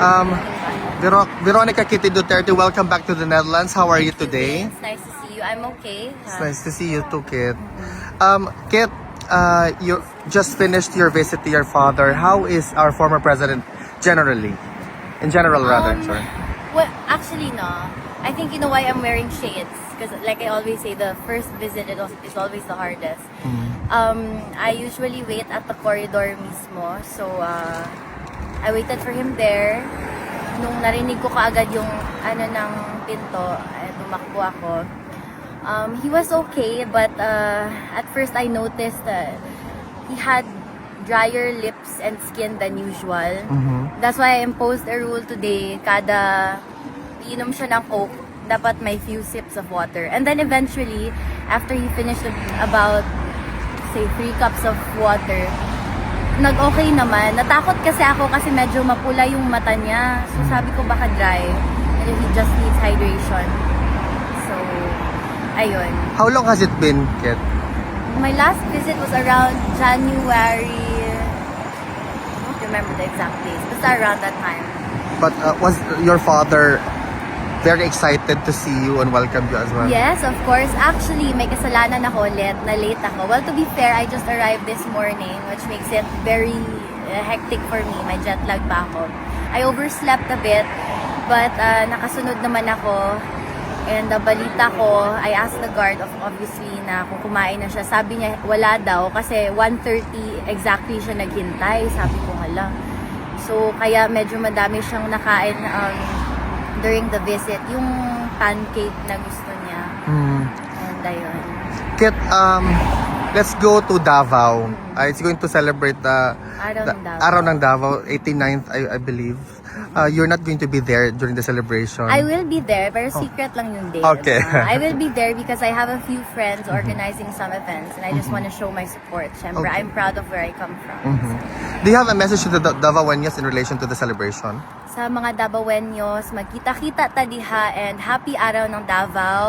Um, Veronica Kitty Duterte, welcome back to the Netherlands. How are you today? It's nice to see you. I'm okay. It's nice to see you too, Kit. Kit, you just finished your visit to your father. How is our former president generally? In general, rather, sorry. Well, actually, no. I think you know why I'm wearing shades. Because like I always say, the first visit is always the hardest. I usually wait at the corridor mismo. So, I waited for him there. Nung narinig ko kaagad yung ng pinto, tumakbo ako. He was okay, but at first I noticed that he had drier lips and skin than usual. That's why I imposed a rule today, kada inom siya ng Coke, dapat may few sips of water. And then eventually, after he finished about, say, 3 cups of water, nag-okay naman. Natakot kasi ako kasi medyo mapula yung mata niya. So sabi ko baka dry. And he just needs hydration. So, ayun. How long has it been, Kit? My last visit was around January. I don't remember the exact days. Basta around that time. But was your father very excited to see you and welcome you as well? Yes, of course. Actually, may kasalanan ako ulit na late ako. Well, to be fair, I just arrived this morning, which makes it very hectic for me. May jet lag pa ako. I overslept a bit, but nakasunod naman ako. And balita ko, I asked the guard, obviously, na kung kumain na siya. Sabi niya, wala daw, kasi 1:30 exactly siya naghintay. Sabi ko, hala. So, kaya medyo madami siyang nakain during the visit. Yung pancake na gusto niya. And ayun. Kit, let's go to Davao. It's going to celebrate the Araw ng Davao, 89th, I believe. You're not going to be there during the celebration. I will be there, pero secret lang yung date. Okay. I will be there because I have a few friends organizing some events and I just want to show my support. Siyempre, Okay. I'm proud of where I come from. Do you have a message to the Davaoenos in relation to the celebration? Sa mga Davaoenos, magkita-kita ta diha and happy araw ng Davao.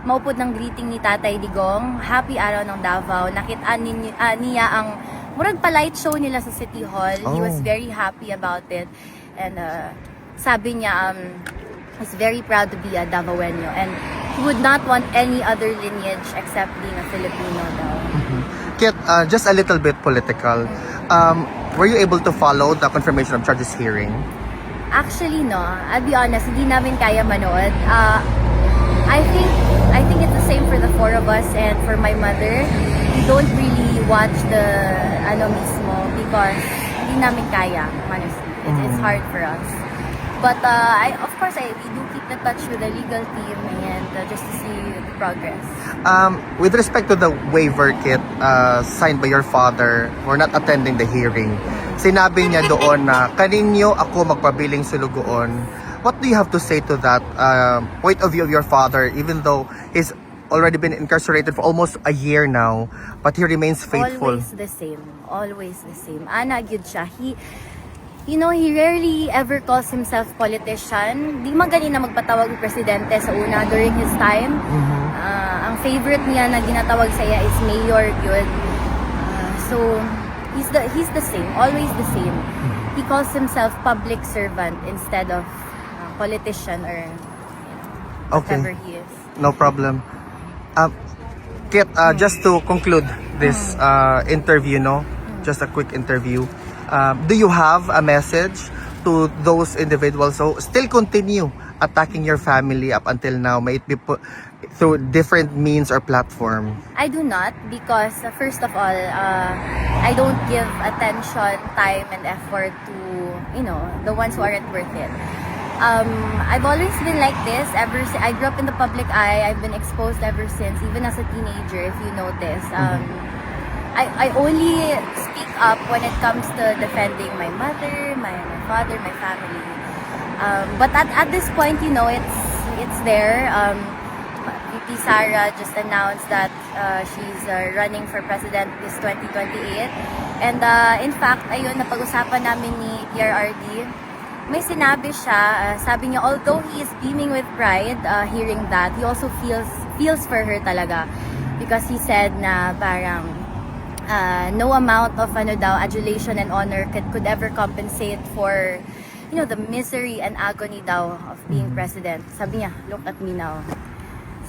Maupod ng greeting ni Tatay Digong. Happy araw ng Davao. Nakitaan niya ang murag pa-light show nila sa City Hall. He was very happy about it. And sabi niya, he's very proud to be a Davaoeno. And he would not want any other lineage except being a Filipino daw. Kit, just a little bit political. Were you able to follow the confirmation of charges hearing? Actually, no. I'll be honest, hindi namin kaya manood. I think it's the same for the 4 of us and for my mother. We don't really watch the mismo because hindi namin kaya, honestly. It's hard for us. But of course, we do keep in touch with the legal team and just to see the progress. With respect to the waiver, Kit, signed by your father for not attending the hearing, sinabi niya doon na kaninyo ako magpabiling sulugoon. What do you have to say to that point of view of your father, even though he's already been incarcerated for almost a year now, but he remains faithful? Always the same. Always the same. Ana gyud siya. He rarely ever calls himself politician. Di man na magpatawag ng presidente sa una during his time. Ang favorite niya na ginatawag sa iya is mayor yun. So he's the same, always the same. He calls himself public servant instead of politician or whatever he is. No problem. Kit, just to conclude this interview, just a quick interview. Do you have a message to those individuals who still continue attacking your family up until now? May it be through different means or platform? I do not because first of all, I don't give attention, time, and effort to the ones who aren't worth it. I've always been like this ever since I grew up in the public eye. I've been exposed ever since, even as a teenager, if you notice. I only speak up when it comes to defending my mother, my father, my family. But at this point, it's there. VP Sara just announced that she's running for president this 2028. And in fact, ayun, napag-usapan namin ni PRRD. May sinabi siya, sabi niya, although he is beaming with pride hearing that, he also feels for her talaga. Because he said na parang, no amount of adulation and honor could ever compensate for the misery and agony daw of being president. Sabi niya, look at me now.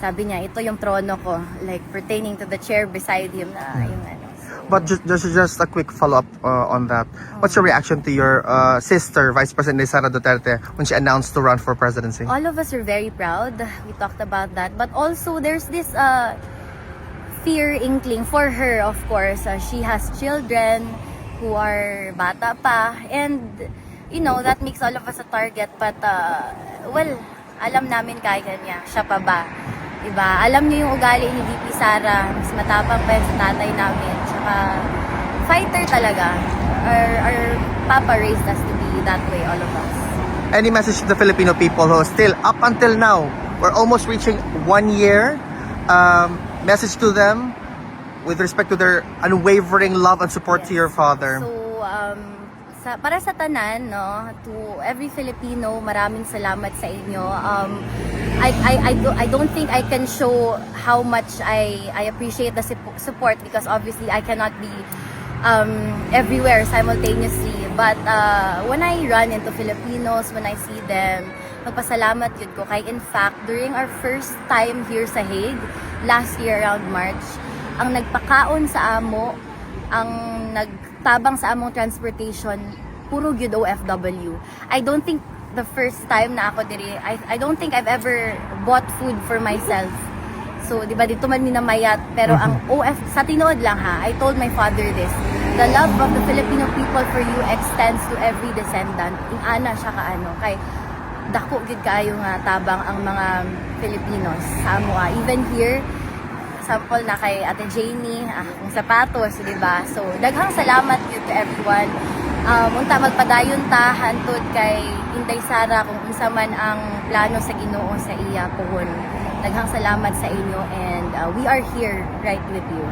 Sabi niya, ito yung trono ko, like pertaining to the chair beside him na yung ano. But just a quick follow-up on that. What's your reaction to your sister, Vice President Sara Duterte, when she announced to run for presidency? All of us are very proud. We talked about that. But also, there's this fear inkling for her, of course. She has children who are bata pa. And, that makes all of us a target. But, alam namin kaya niya. Siya pa ba? Diba? Alam niyo yung ugali ni VP Sara. Mas matapang pa yun sa tatay namin. Tsaka, fighter talaga. Our papa raised us to be that way, all of us. Any message to the Filipino people who still, up until now, we're almost reaching 1 year, message to them with respect to their unwavering love and support to your father? So, para sa tanan, no, to every Filipino, maraming salamat sa inyo. I don't think I can show how much I appreciate the support because obviously I cannot be everywhere simultaneously. But when I run into Filipinos, when I see them, magpasalamat yun ko. Kaya in fact, during our first time here sa Hague, last year around March, ang nagpakaon sa amo, ang nagtabang sa among transportation, puro gyud OFW. I don't think the first time na ako diri, I don't think I've ever bought food for myself. So, di ba, dito man minamayat. Pero ang sa tinood lang ha, I told my father this, the love of the Filipino people for you extends to every descendant. Ana siya kaano. Kay, dako gid kaayo nga tabang ang mga Filipinos sa amoa. Even here, sample na kay Ate Janie, ang sapatos, di ba? So, daghang salamat yun to everyone. Unta magpadayon ta hantod kay Inday Sara kung unsa man ang plano sa Ginoo sa iya pohon. Daghang salamat sa inyo and we are here right with you.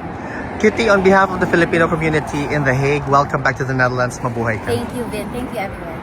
Kitty, on behalf of the Filipino community in The Hague, welcome back to the Netherlands. Mabuhay ka. Thank you, Vin. Thank you, everyone.